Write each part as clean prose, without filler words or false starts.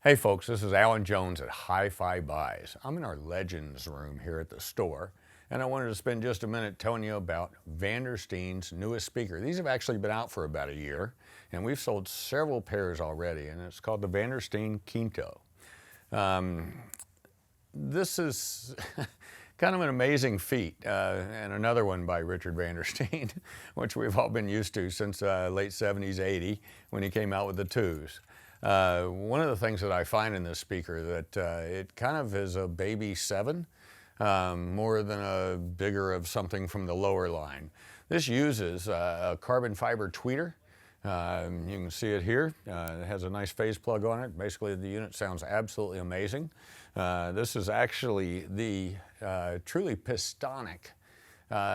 Hey folks, this is Alan Jones at HiFi Buys. I'm in our Legends room here at the store, and I wanted to spend just a minute telling you about Vandersteen's newest speaker. These have actually been out for about a year, and we've sold several pairs already, and it's called the Vandersteen KÄNTO. This is kind of an amazing feat, and another one by Richard Vandersteen, which we've all been used to since late 70s, 80, when he came out with the twos. One of the things that I find in this speaker that it kind of is a baby 7, more than a bigger of something from the lower line. This uses a carbon fiber tweeter. You can see it here. It has a nice phase plug on it. Basically, the unit sounds absolutely amazing. This is actually the truly pistonic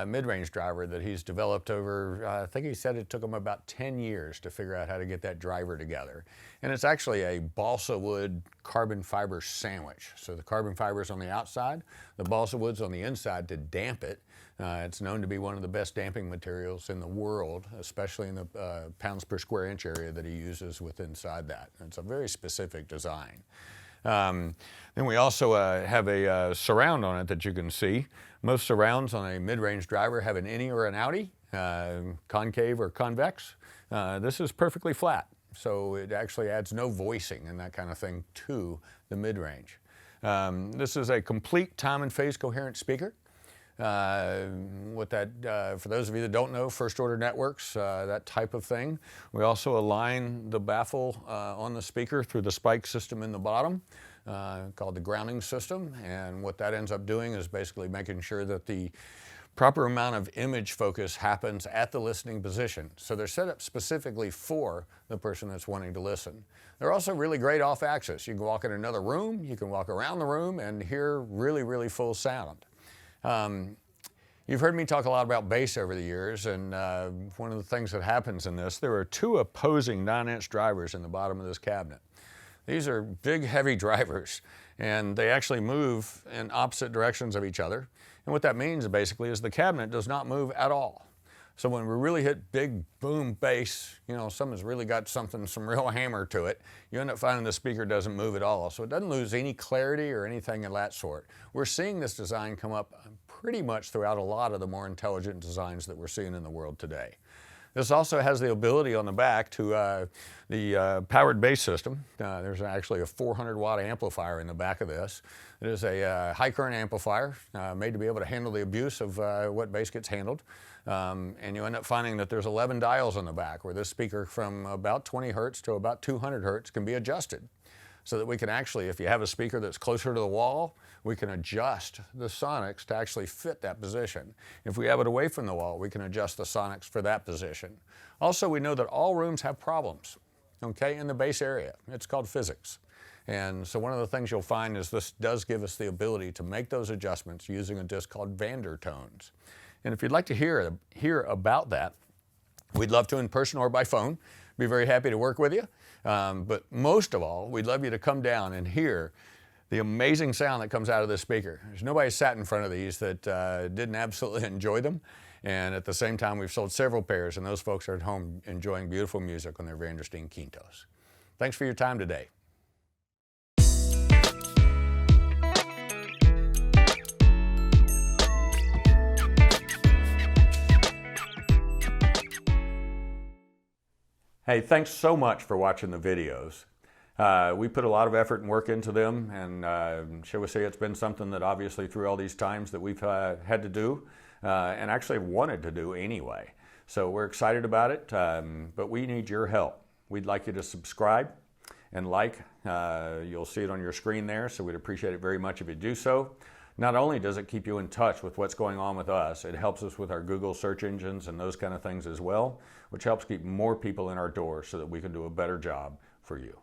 mid-range driver that he's developed over, I think he said it took him about 10 years to figure out how to get that driver together. And it's actually a balsa wood carbon fiber sandwich. So the carbon fiber is on the outside, the balsa wood's on the inside to damp it. It's known to be one of the best damping materials in the world, especially in the pounds per square inch area that he uses with inside that. It's a very specific design. Then we also have a surround on it that you can see. Most surrounds on a mid-range driver have an innie or an outie, concave or convex. This is perfectly flat, so it actually adds no voicing and that kind of thing to the mid-range. This is a complete time and phase coherent speaker. For those of you that don't know, first order networks, that type of thing. We also align the baffle on the speaker through the spike system in the bottom, called the grounding system. And what that ends up doing is basically making sure that the proper amount of image focus happens at the listening position. So they're set up specifically for the person that's wanting to listen. They're also really great off axis. You can walk in another room, you can walk around the room and hear really, really full sound. You've heard me talk a lot about bass over the years, and one of the things that happens in this, there are 2 opposing 9-inch drivers in the bottom of this cabinet. These are big, heavy drivers, and they actually move in opposite directions of each other. And what that means basically is the cabinet does not move at all. So when we really hit big boom bass, you know, someone's really got some real hammer to it, you end up finding the speaker doesn't move at all. So it doesn't lose any clarity or anything of that sort. We're seeing this design come up pretty much throughout a lot of the more intelligent designs that we're seeing in the world today. This also has the ability on the back to the powered bass system. There's actually a 400 watt amplifier in the back of this. It is a high current amplifier made to be able to handle the abuse of what bass gets handled. And you end up finding that there's 11 dials on the back where this speaker from about 20 hertz to about 200 hertz can be adjusted. So that we can actually, if you have a speaker that's closer to the wall, we can adjust the sonics to actually fit that position. If we have it away from the wall, we can adjust the sonics for that position. Also, we know that all rooms have problems, okay, in the bass area. It's called physics. And so one of the things you'll find is this does give us the ability to make those adjustments using a disc called Vandertones. And if you'd like to hear about that, we'd love to in person or by phone. Be very happy to work with you. But most of all, we'd love you to come down and hear the amazing sound that comes out of this speaker. There's nobody sat in front of these that didn't absolutely enjoy them. And at the same time, we've sold several pairs, and those folks are at home enjoying beautiful music on their Vandersteen KÄNTOs. Thanks for your time today. Hey, thanks so much for watching the videos. We put a lot of effort and work into them, and shall we say it's been something that obviously through all these times that we've had to do and actually wanted to do anyway. So we're excited about it, but we need your help. We'd like you to subscribe and like. You'll see it on your screen there, so we'd appreciate it very much if you do so. Not only does it keep you in touch with what's going on with us, it helps us with our Google search engines and those kind of things as well, which helps keep more people in our door so that we can do a better job for you.